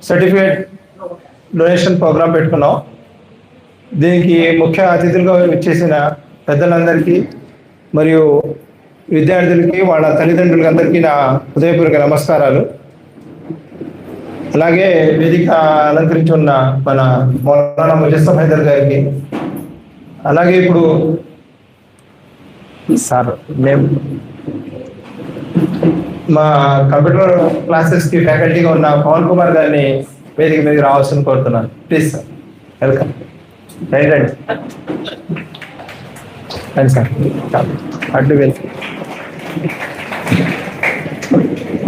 Certificate donation programme పెట్టుకున్నాం. దీనికి ముఖ్య అతిథులుగా వచ్చేసిన పెద్దలందరికీ మరియు విద్యార్థులకి వాళ్ళ తల్లిదండ్రులకి అందరికీ నా హృదయపూర్వక నమస్కారాలు. అలాగే వేదిక అలంకరించి ఉన్న మన మౌలానా ముజస్సఫ్ హైదర్ గారికి, అలాగే ఇప్పుడు సార్ మేము మా కంప్యూటర్ క్లాసెస్కి ఫ్యాకల్టీగా ఉన్న పవన్ కుమార్ గారిని వేదిక మీద రావాల్సింది కోరుతున్నాను. Please sir, welcome. రైట్ రండి సార్, అడ్డు వెల్కమ్.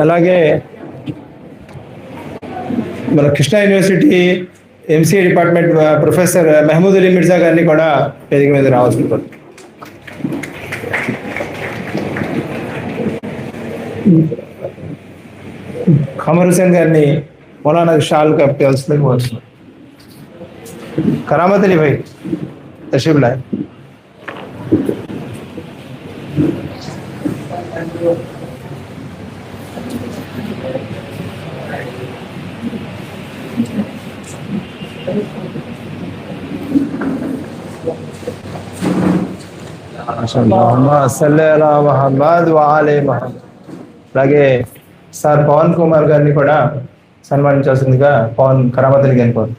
అలాగే మన Krishna university MCA department professor Mehmood Ali Mirza గారిని కూడా వేదిక మీద రావాల్సింది కోరుతున్నాను. ఖమర్ హుసేన్ గారిని మౌలానా షాల్ కప్పాల్సిందని కోరుతున్నాను. करामत अली भाई तशरीफ लाए. అలాగే సార్ పవన్ కుమార్ గారిని కూడా సన్మానించాల్సిందిగా పవన్ కరామత్ అలీ గారిని కోరు.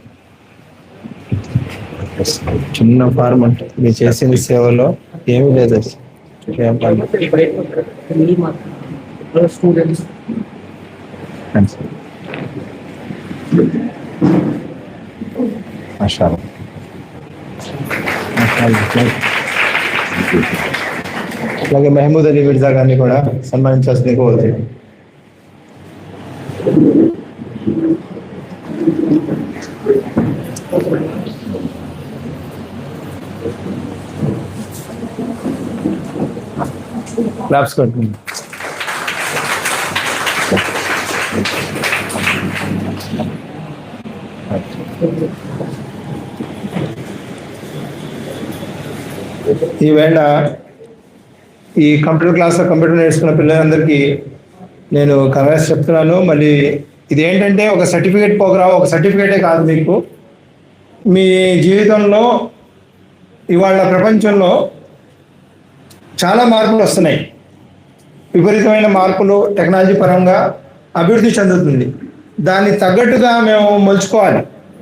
చిన్న ఫార్మ్ అంటే మీరు చేసిన సేవలో ఏమీ లేదు. అలాగే మెహమూద్ అలీ మిర్జా గారిని కూడా సన్మానించాల్సింది కోరుతుంది. క్లాప్స్ కొట్టండి. ఈవేళ ఈ కంప్యూటర్ క్లాస్లో కంప్యూటర్ నేర్చుకున్న పిల్లలందరికీ నేను కంగ్రాట్స్ చెప్తున్నాను. మళ్ళీ ఇదేంటంటే ఒక సర్టిఫికేట్ ప్రోగ్రామ్, ఒక సర్టిఫికేటే కాదు, మీకు మీ జీవితంలో ఇవాళ ప్రపంచంలో చాలా మార్పులు వస్తున్నాయి. విపరీతమైన మార్పులు టెక్నాలజీ పరంగా అభివృద్ధి చెందుతుంది. దాన్ని తగ్గట్టుగా మేము మలుచుకోవాలి,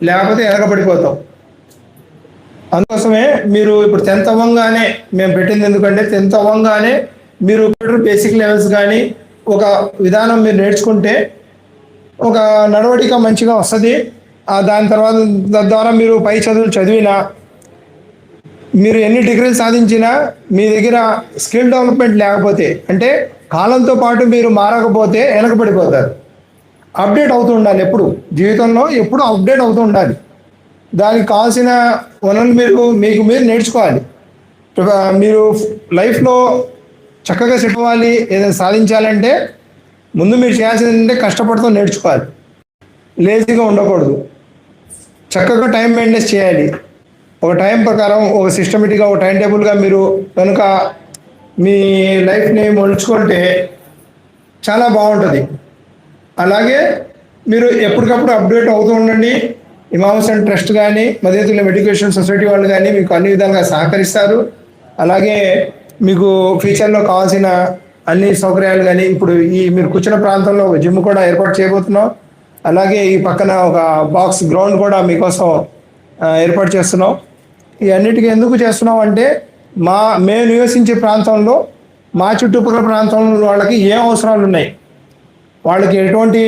లేకపోతే ఎనకబడిపోతాం. అందుకోసమే మీరు ఇప్పుడు 10th అవ్వంగానే మేము పెట్టింది, ఎందుకంటే 10th అవ్వంగానే మీరు బేసిక్ లెవెల్స్ కానీ ఒక విధానం మీరు నేర్చుకుంటే ఒక నడవడిక మంచిగా వస్తుంది. దాని తర్వాత ద్వారా మీరు పై చదువులు చదివినా, మీరు ఎన్ని డిగ్రీలు సాధించినా మీ దగ్గర స్కిల్ డెవలప్మెంట్ లేకపోతే, అంటే కాలంతో పాటు మీరు మారకపోతే వెనకబడిపోతారు. అప్డేట్ అవుతూ ఉండాలి, ఎప్పుడు జీవితంలో ఎప్పుడు అప్డేట్ అవుతూ ఉండాలి. దానికి కావాల్సిన వనరులు మీరు నేర్చుకోవాలి. మీరు లైఫ్లో చక్కగా సెట్ అవ్వాలి, ఏదైనా సాధించాలంటే ముందు మీరు చేయాల్సింది ఏంటంటే కష్టపడుతూ నేర్చుకోవాలి, లేజీగా ఉండకూడదు, చక్కగా టైం మెయింటెనెన్స్ చేయాలి. ఒక టైం ప్రకారం, ఒక సిస్టమేటిక్గా, ఒక టైం టేబుల్గా మీరు కనుక మీ లైఫ్ని మలుచుకుంటే చాలా బాగుంటుంది. అలాగే మీరు ఎప్పటికప్పుడు అప్డేట్ అవుతూ ఉండండి. ఇమామ్ హుస్సేన్ ట్రస్ట్ కానీ, మదీనతుల్ ఎడ్యుకేషన్ సొసైటీ వాళ్ళు కానీ మీకు అన్ని విధాలుగా సహకరిస్తారు. అలాగే మీకు ఫ్యూచర్లో కావాల్సిన అన్ని సౌకర్యాలు కానీ, ఇప్పుడు ఈ మీరు కూర్చున్న ప్రాంతంలో ఒక జిమ్ కూడా ఏర్పాటు చేయబోతున్నాం. అలాగే ఈ పక్కన ఒక బాక్స్ గ్రౌండ్ కూడా మీకోసం ఏర్పాటు చేస్తున్నాం. ఈ అన్నిటికీ ఎందుకు చేస్తున్నాం అంటే, మేము నివసించే ప్రాంతంలో మా చుట్టుపక్కల ప్రాంతంలో వాళ్ళకి ఏం అవసరాలు ఉన్నాయి, వాళ్ళకి ఎటువంటి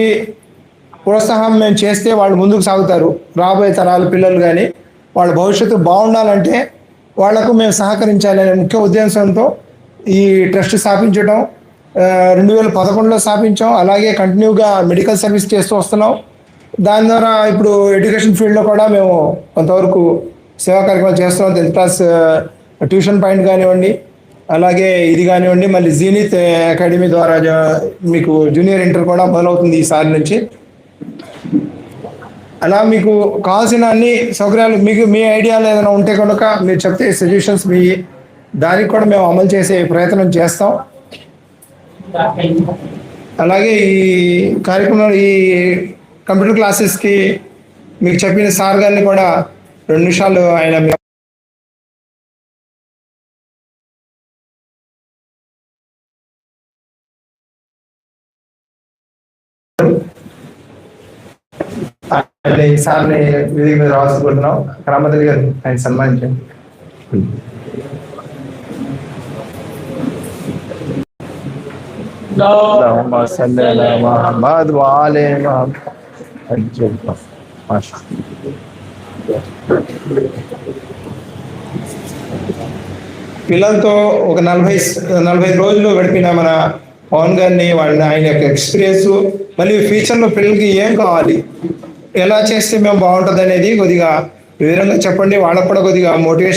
ప్రోత్సాహం మేము చేస్తే వాళ్ళు ముందుకు సాగుతారు. రాబోయే తరాల పిల్లలు కానీ వాళ్ళ భవిష్యత్తు బాగుండాలంటే వాళ్లకు మేము సహకరించాలనే ముఖ్య ఉద్దేశంతో ఈ ట్రస్ట్ స్థాపించడం 2011లో స్థాపించాం. అలాగే కంటిన్యూగా మెడికల్ సర్వీస్ చేస్తూ వస్తున్నాం. దాని ద్వారా ఇప్పుడు ఎడ్యుకేషన్ ఫీల్డ్లో కూడా మేము కొంతవరకు సేవా కార్యక్రమాలు చేస్తున్నాం. 10th క్లాస్ ట్యూషన్ పాయింట్ కానివ్వండి, అలాగే ఇది కానివ్వండి, మళ్ళీ జీనిత్ అకాడమీ ద్వారా మీకు జూనియర్ ఇంటర్ కూడా మొదలవుతుంది ఈసారి నుంచి. అలా మీకు కావాల్సిన అన్ని సౌకర్యాలు, మీకు మీ ఐడియాలు ఏదైనా ఉంటే కనుక మీరు చెప్తే సజెషన్స్ మీ దానికి కూడా మేము అమలు చేసే ప్రయత్నం చేస్తాం. అలాగే ఈ కార్యక్రమంలో ఈ కంప్యూటర్ క్లాసెస్కి మీకు చెప్పిన సార్ గారిని కూడా 2 నిమిషాలు ఆయన ఈ సార్ని వేదిక మీద రావాల్సుకుంటున్నాం. రామదల్లి గారు ఆయన సన్మానించండి. పిల్లలతో ఒక 45 రోజులు గడిపిన మన పవన్ గారిని ఆయన యొక్క ఎక్స్పీరియన్స్, మళ్ళీ ఫ్యూచర్లో పిల్లలకి ఏం కావాలి, ఎలా చేస్తే మేము బాగుంటుంది అనేది కొద్దిగా వివరంగా చెప్పండి. వాళ్ళకు కూడా కొద్దిగా మోటివేషన్